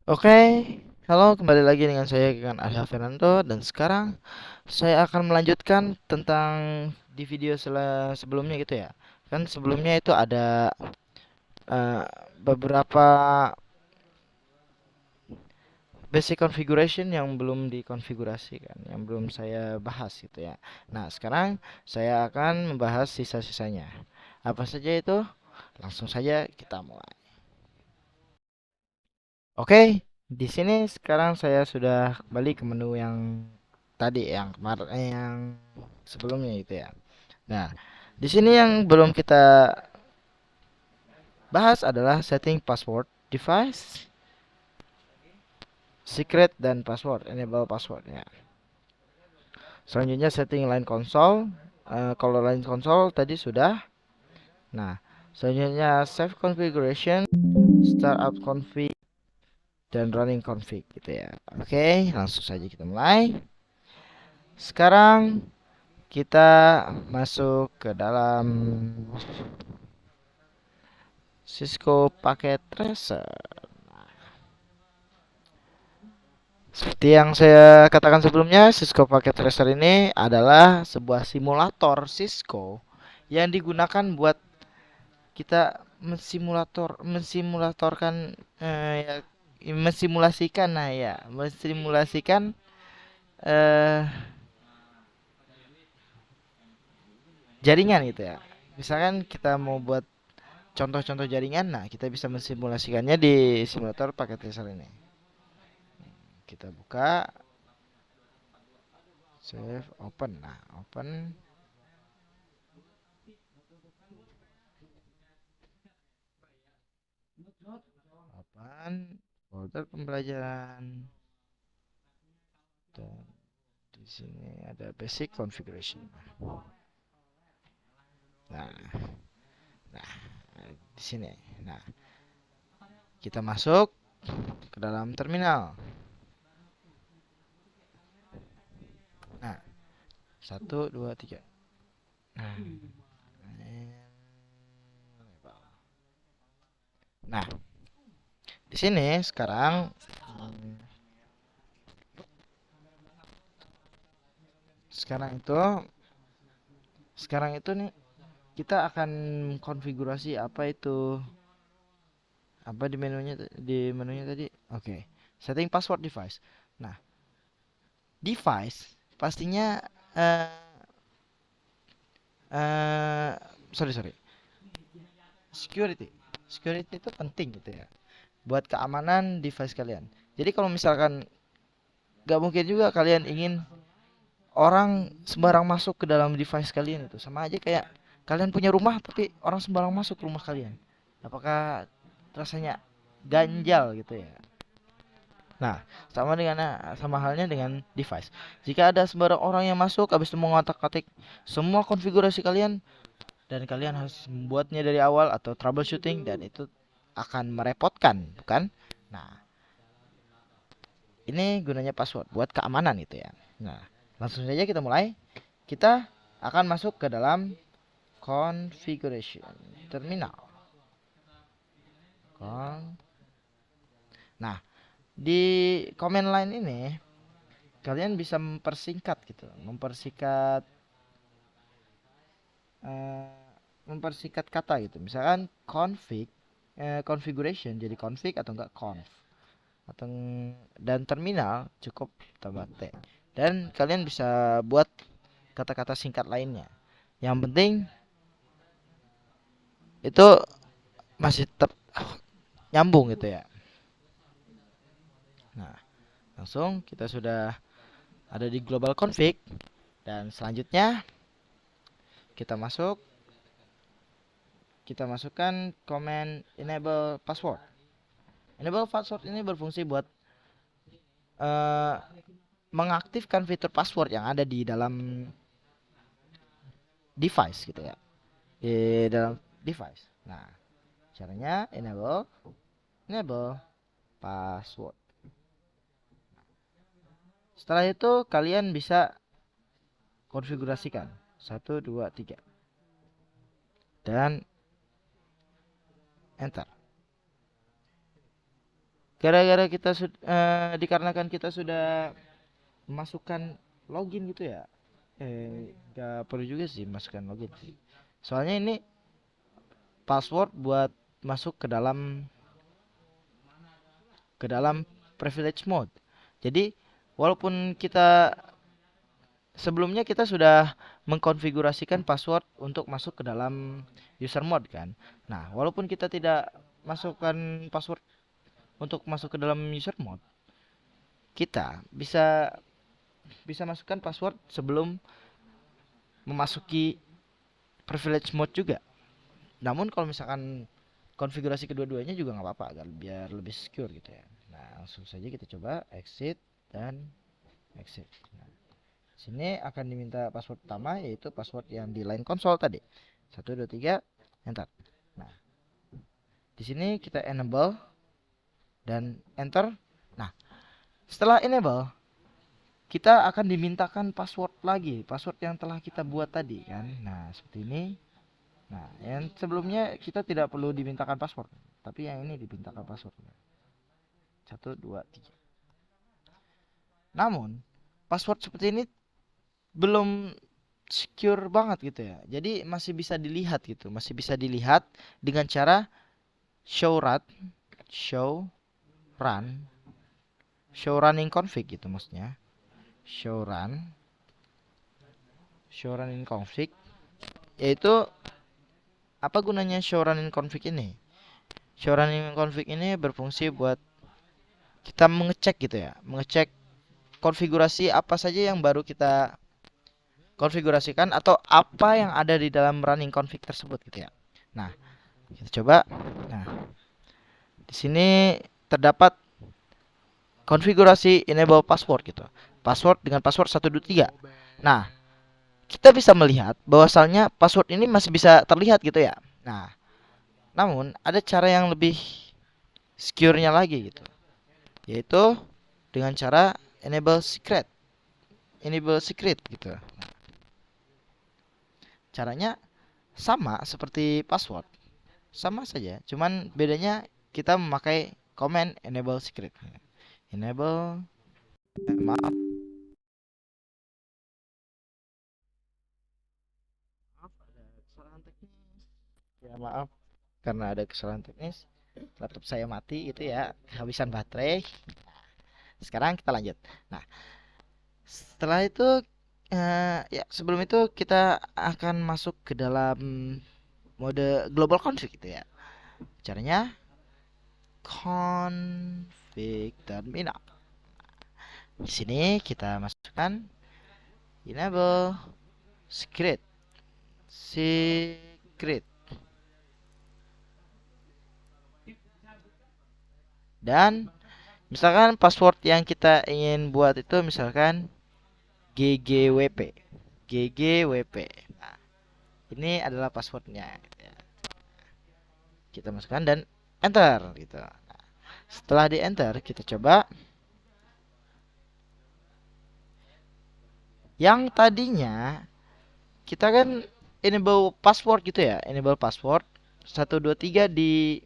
Oke, halo kembali lagi dengan saya dengan Arya Fernando dan sekarang saya akan melanjutkan tentang di video sebelumnya gitu ya. Kan sebelumnya itu ada eh, beberapa basic configuration yang belum dikonfigurasikan, yang belum saya bahas gitu ya. Nah, sekarang saya akan membahas sisa-sisanya. Apa saja itu? Langsung saja kita mulai. Oke, di sini sekarang saya sudah kembali ke menu yang tadi yang kemarin yang sebelumnya itu ya. Nah, di sini yang belum kita bahas adalah setting password device, secret dan password, enable passwordnya. Selanjutnya setting line console. Kalau line console tadi sudah. Nah, selanjutnya save configuration, startup config dan running config gitu ya. Oke, langsung saja kita mulai. Sekarang kita masuk ke dalam Cisco Packet Tracer. Seperti yang saya katakan sebelumnya, Cisco Packet Tracer ini adalah sebuah simulator Cisco yang digunakan buat kita mensimulatorkan mensimulasikan nah ya, mensimulasikan eh jaringan gitu ya. Misalkan kita mau buat contoh-contoh jaringan, nah kita bisa mensimulasikannya di simulator Packet Tracer ini. Kita buka, save, open. Nah, open, open, folder pembelajaran. Dan di sini ada basic configuration. Nah, nah, di sini. Nah, kita masuk ke dalam terminal. Nah, satu, dua, tiga. Nah, nah, di sini sekarang itu sekarang itu nih kita akan konfigurasi apa di menunya tadi. Oke, setting password device. Nah, device pastinya eh eh sorry sorry security security itu penting gitu ya buat keamanan device kalian. Jadi kalau misalkan gak mungkin juga kalian ingin orang sembarang masuk ke dalam device kalian, itu sama aja kayak kalian punya rumah tapi orang sembarang masuk ke rumah kalian. Apakah rasanya ganjal gitu ya? Nah, sama halnya dengan device. Jika ada sembarang orang yang masuk habis itu mengotak-atik semua konfigurasi kalian dan kalian harus membuatnya dari awal atau troubleshooting dan itu akan merepotkan, bukan? Nah, ini gunanya password buat keamanan itu ya. Nah, langsung saja kita mulai. Kita akan masuk ke dalam configuration terminal. Nah, di command line ini kalian bisa mempersingkat gitu, eh, mempersingkat kata gitu. Misalkan configuration jadi config atau enggak conf atau dan terminal cukup tambah T. Dan kalian bisa buat kata-kata singkat lainnya. Yang penting itu masih tetap nyambung gitu ya. Nah, langsung kita sudah ada di global config dan selanjutnya kita masukkan command enable password. Enable password ini berfungsi buat eh, mengaktifkan fitur password yang ada di dalam device gitu ya. Di dalam device. Nah, caranya enable password. Setelah itu kalian bisa konfigurasikan 1, 2, 3 dan enter. Gara-gara dikarenakan kita sudah memasukkan login gitu ya. Gak perlu juga sih masukkan login sih. Soalnya ini password buat masuk ke dalam privilege mode. Jadi walaupun kita sebelumnya kita sudah mengkonfigurasikan password untuk masuk ke dalam user mode kan. Nah, walaupun kita tidak masukkan password untuk masuk ke dalam user mode, kita bisa bisa masukkan password sebelum memasuki privilege mode juga. Namun kalau misalkan konfigurasi kedua-duanya juga nggak apa-apa agar biar lebih secure gitu ya. Nah, langsung saja kita coba exit dan exit. Nah, sini akan diminta password pertama yaitu password yang di line console tadi. 123 enter. Nah, di sini kita enable dan enter. Nah, setelah enable kita akan dimintakan password lagi, password yang telah kita buat tadi kan. Nah, seperti ini. Nah, yang sebelumnya kita tidak perlu dimintakan password, tapi yang ini dimintakan password. 123. Namun, password seperti ini belum secure banget gitu ya. Jadi masih bisa dilihat gitu, masih bisa dilihat dengan cara show running config gitu maksudnya. Show running config yaitu apa gunanya show running config ini? Show running config ini berfungsi buat kita mengecek gitu ya, mengecek konfigurasi apa saja yang baru kita konfigurasikan atau apa yang ada di dalam running config tersebut gitu ya. Nah, kita coba. Nah, di sini terdapat konfigurasi enable password gitu. Password dengan password 123. Nah, kita bisa melihat bahwasalnya password ini masih bisa terlihat gitu ya. Nah, namun ada cara yang lebih secure-nya lagi gitu. Yaitu dengan cara enable secret gitu. Caranya sama seperti password, sama saja, cuman bedanya kita memakai command enable secret. Enable, maaf, ada kesalahan teknis. Ya maaf, karena ada kesalahan teknis, laptop saya mati itu ya, kehabisan baterai. Sekarang kita lanjut. Nah, setelah itu ya sebelum itu kita akan masuk ke dalam mode global config gitu ya. Caranya config terminal. Di sini kita masukkan enable secret dan misalkan password yang kita ingin buat itu misalkan ggwp. Nah, ini adalah passwordnya gitu ya. Kita masukkan dan enter gitu. Nah, setelah di enter kita coba yang tadinya kita kan enable password gitu ya, enable password 123 di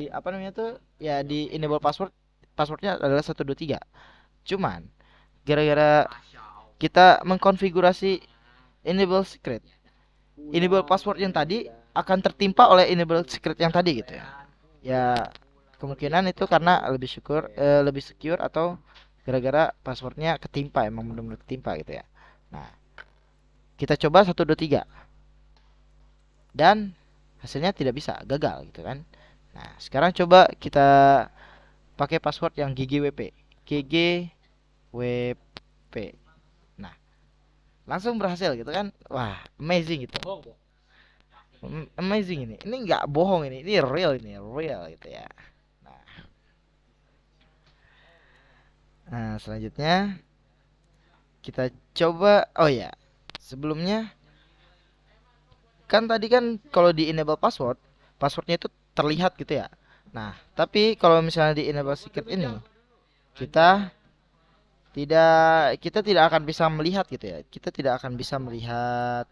apa namanya tuh ya, di enable passwordnya adalah 123. Cuman gara-gara kita mengkonfigurasi enable password yang tadi akan tertimpa oleh enable secret yang tadi gitu ya. Ya kemungkinan itu karena lebih secure atau gara-gara passwordnya ketimpa, emang benar-benar ketimpa gitu ya. Nah, kita coba 123 dan hasilnya tidak bisa, gagal gitu kan. Nah, sekarang coba kita pakai password yang ggwp. Nah, langsung berhasil gitu kan. Wah, amazing gitu. Amazing ini nggak bohong, ini real gitu ya. Nah, selanjutnya kita coba, oh ya, sebelumnya kan tadi kan kalau di enable passwordnya itu terlihat gitu ya. Nah, tapi kalau misalnya di enable secret ini kita kita tidak akan bisa melihat gitu ya. Kita tidak akan bisa melihat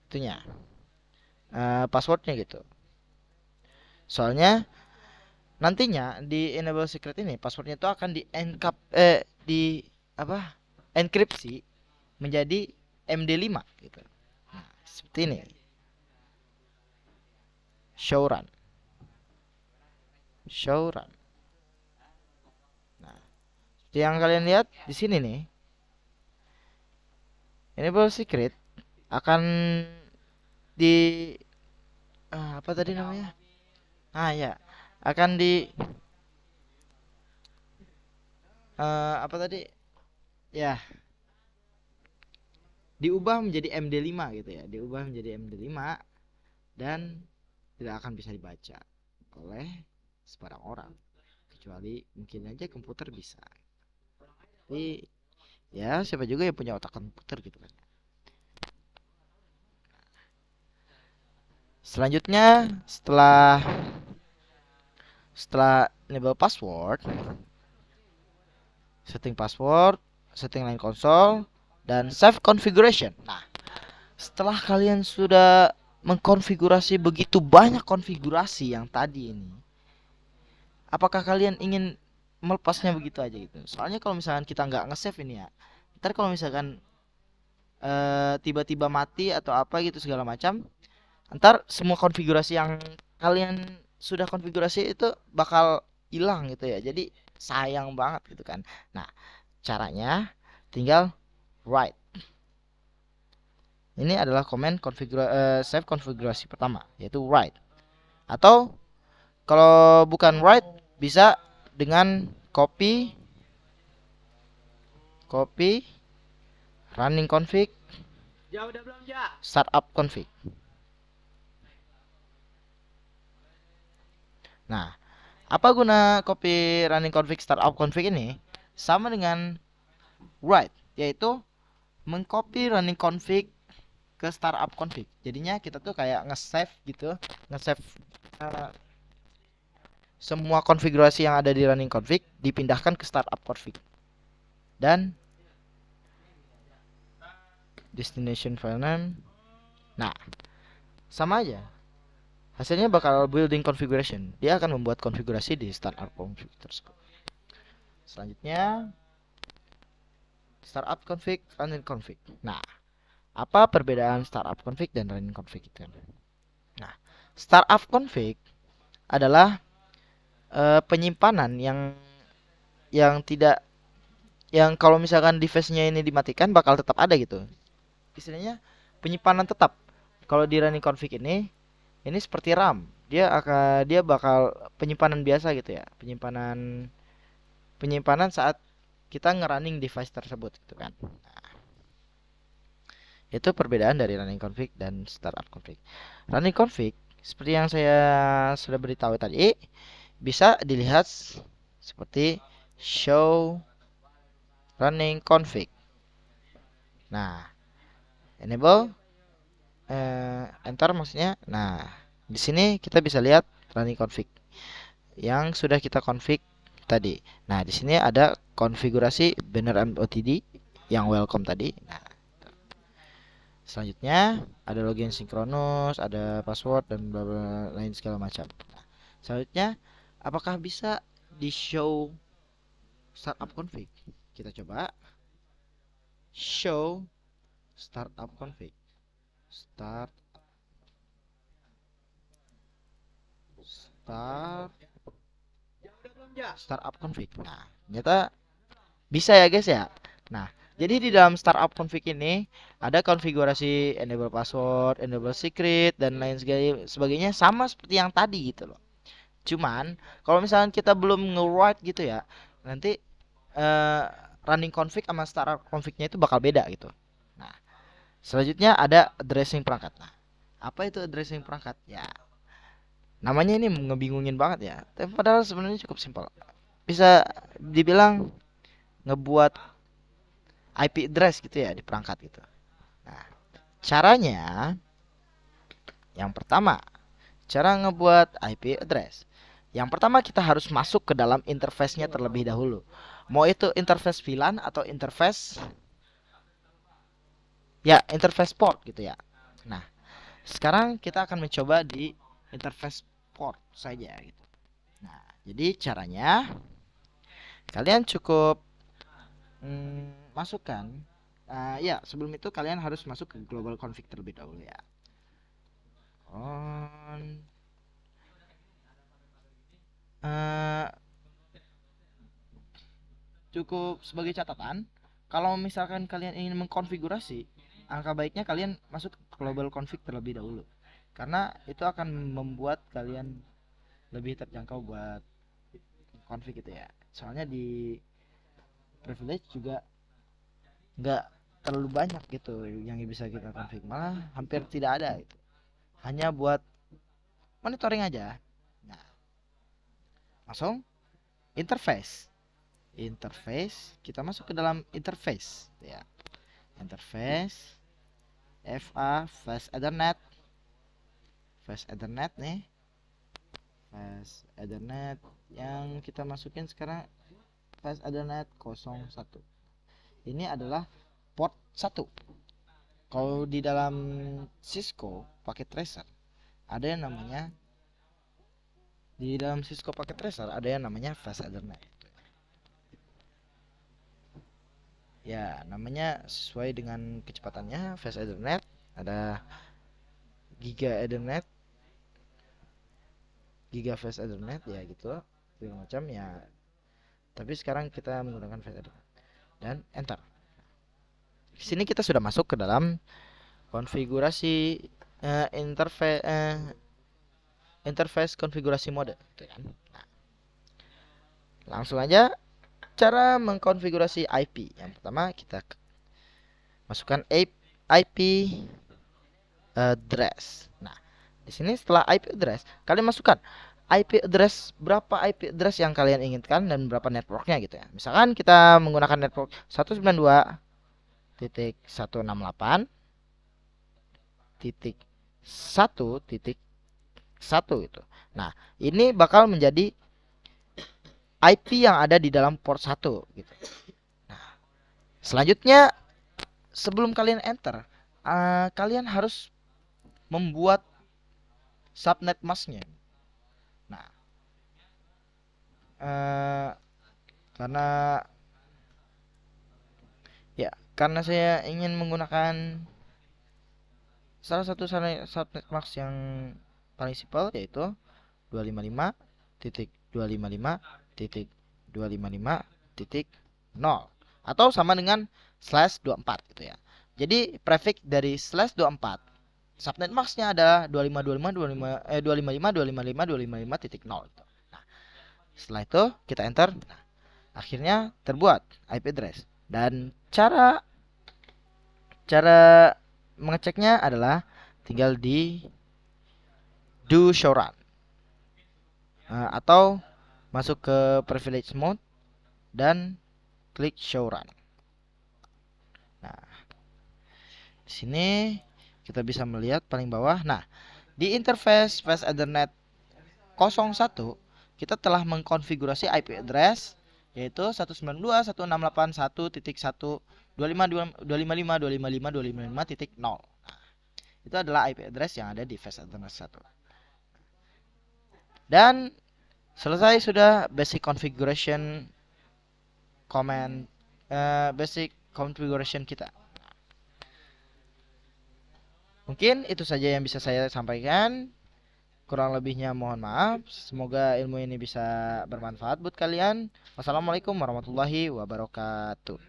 itunya, passwordnya gitu. Soalnya nantinya di enable secret ini passwordnya itu akan di apa? Enkripsi menjadi MD5 gitu. Nah, seperti ini. Show run. Show run. Nah, seperti yang kalian lihat di sini nih. Enable secret akan di apa tadi namanya? Ah ya, akan di apa tadi? Ya, diubah menjadi MD5 gitu ya. Diubah menjadi MD5 dan tidak akan bisa dibaca oleh sebarang orang. Kecuali mungkin aja komputer bisa. Tapi ya siapa juga yang punya otak komputer gitu kan. Selanjutnya setelah enable password, setting line console, dan save configuration. Nah, setelah kalian sudah mengkonfigurasi begitu banyak konfigurasi yang tadi ini, apakah kalian ingin melepasnya begitu aja gitu? Soalnya kalau misalkan kita nggak nge-save ini ya, ntar kalau misalkan tiba-tiba mati atau apa gitu segala macam, ntar semua konfigurasi yang kalian sudah konfigurasi itu bakal hilang gitu ya. Jadi sayang banget gitu kan. Nah, caranya tinggal write. Ini adalah save konfigurasi pertama, yaitu write. Atau kalau bukan write bisa dengan copy running config startup config. Nah, apa guna copy running config startup config ini? Sama dengan write, yaitu mengcopy running config ke startup config. Jadinya kita tuh kayak nge-save gitu, nge-save uh, semua konfigurasi yang ada di running config dipindahkan ke startup config. Dan destination file name. Nah, sama aja. Hasilnya bakal building configuration. Dia akan membuat konfigurasi di startup config tersebut. Selanjutnya startup config, running config. Nah, apa perbedaan startup config dan running config itu? Nah, startup config adalah penyimpanan yang tidak yang kalau misalkan device-nya ini dimatikan bakal tetap ada gitu. Istilahnya penyimpanan tetap. Kalau di running config ini seperti RAM. Dia bakal penyimpanan biasa gitu ya. Penyimpanan saat kita ngerunning device tersebut gitu kan. Nah, itu perbedaan dari running config dan startup config. Running config seperti yang saya sudah beritahu tadi bisa dilihat seperti show running config. Nah, enable enter maksudnya. Nah, di sini kita bisa lihat running config yang sudah kita config tadi. Nah, di sini ada konfigurasi banner MOTD yang welcome tadi. Nah, selanjutnya ada login sinkronus, ada password dan bla bla lain segala macam. Nah, selanjutnya apakah bisa di show startup config? Kita coba show startup config. Startup config. Nah, ternyata bisa ya guys ya. Nah, jadi di dalam startup config ini ada konfigurasi enable password, enable secret dan lain sebagainya sama seperti yang tadi gitu loh. Cuman kalau misalnya kita belum nge-write gitu ya, nanti uh, running config sama startup confignya itu bakal beda gitu. Nah, selanjutnya ada addressing perangkat. Nah, apa itu addressing perangkat? Ya, namanya ini ngebingungin banget ya. Tapi padahal sebenarnya cukup simpel. Bisa dibilang ngebuat IP address gitu ya di perangkat gitu. Nah, caranya yang pertama, cara ngebuat IP address. Yang pertama kita harus masuk ke dalam interface-nya terlebih dahulu. Mau itu interface VLAN atau interface port gitu ya. Nah, sekarang kita akan mencoba di interface port saja gitu. Nah, jadi caranya kalian cukup masukkan ya, sebelum itu kalian harus masuk ke global config terlebih dahulu ya. Cukup sebagai catatan, kalau misalkan kalian ingin mengkonfigurasi, angka baiknya kalian masuk ke global config terlebih dahulu, karena itu akan membuat kalian lebih terjangkau buat config gitu ya. Soalnya di privilege juga nggak terlalu banyak gitu yang bisa kita config, malah hampir tidak ada itu, hanya buat monitoring aja. Nah, langsung interface. Kita masuk ke dalam interface ya. Interface FA Fast Ethernet nih. Fast Ethernet yang kita masukin sekarang Fast Ethernet 01. Ini adalah port 1. Kalau di dalam Cisco pakai tracer ada yang namanya Fast Ethernet. Ya, namanya sesuai dengan kecepatannya Fast Ethernet. Ada Giga Ethernet, Giga Fast Ethernet ya gitu, segala macam ya. Tapi sekarang kita menggunakan Fast Ethernet dan enter. Di sini kita sudah masuk ke dalam konfigurasi interface konfigurasi mode gitu kan. Nah, langsung aja cara mengkonfigurasi IP. Yang pertama kita masukkan IP address. Nah, di sini setelah IP address, kalian masukkan IP address, berapa IP address yang kalian inginkan dan berapa networknya gitu ya. Misalkan kita menggunakan network 192.168.1.1 itu. Nah, ini bakal menjadi IP yang ada di dalam port 1 gitu. Nah, selanjutnya sebelum kalian enter, kalian harus membuat subnet masknya. Nah, karena saya ingin menggunakan salah satu subnet mask yang paling simpel, yaitu 255.255.255.0 atau sama dengan /24 gitu ya. Jadi prefix dari /24 subnet masknya adalah 255.255.255.255.0 gitu. Nah, setelah itu kita enter. Nah, akhirnya terbuat IP address. Dan cara mengeceknya adalah tinggal di do show run atau masuk ke privilege mode dan klik show run. Nah, di sini kita bisa melihat paling bawah. Nah, di interface Fast Ethernet 01 kita telah mengkonfigurasi IP address yaitu 192.168.1.255.255.255.0. Nah, itu adalah IP address yang ada di Fast Ethernet 1. Dan selesai sudah basic configuration kita. Mungkin itu saja yang bisa saya sampaikan. Kurang lebihnya mohon maaf. Semoga ilmu ini bisa bermanfaat buat kalian. Wassalamualaikum warahmatullahi wabarakatuh.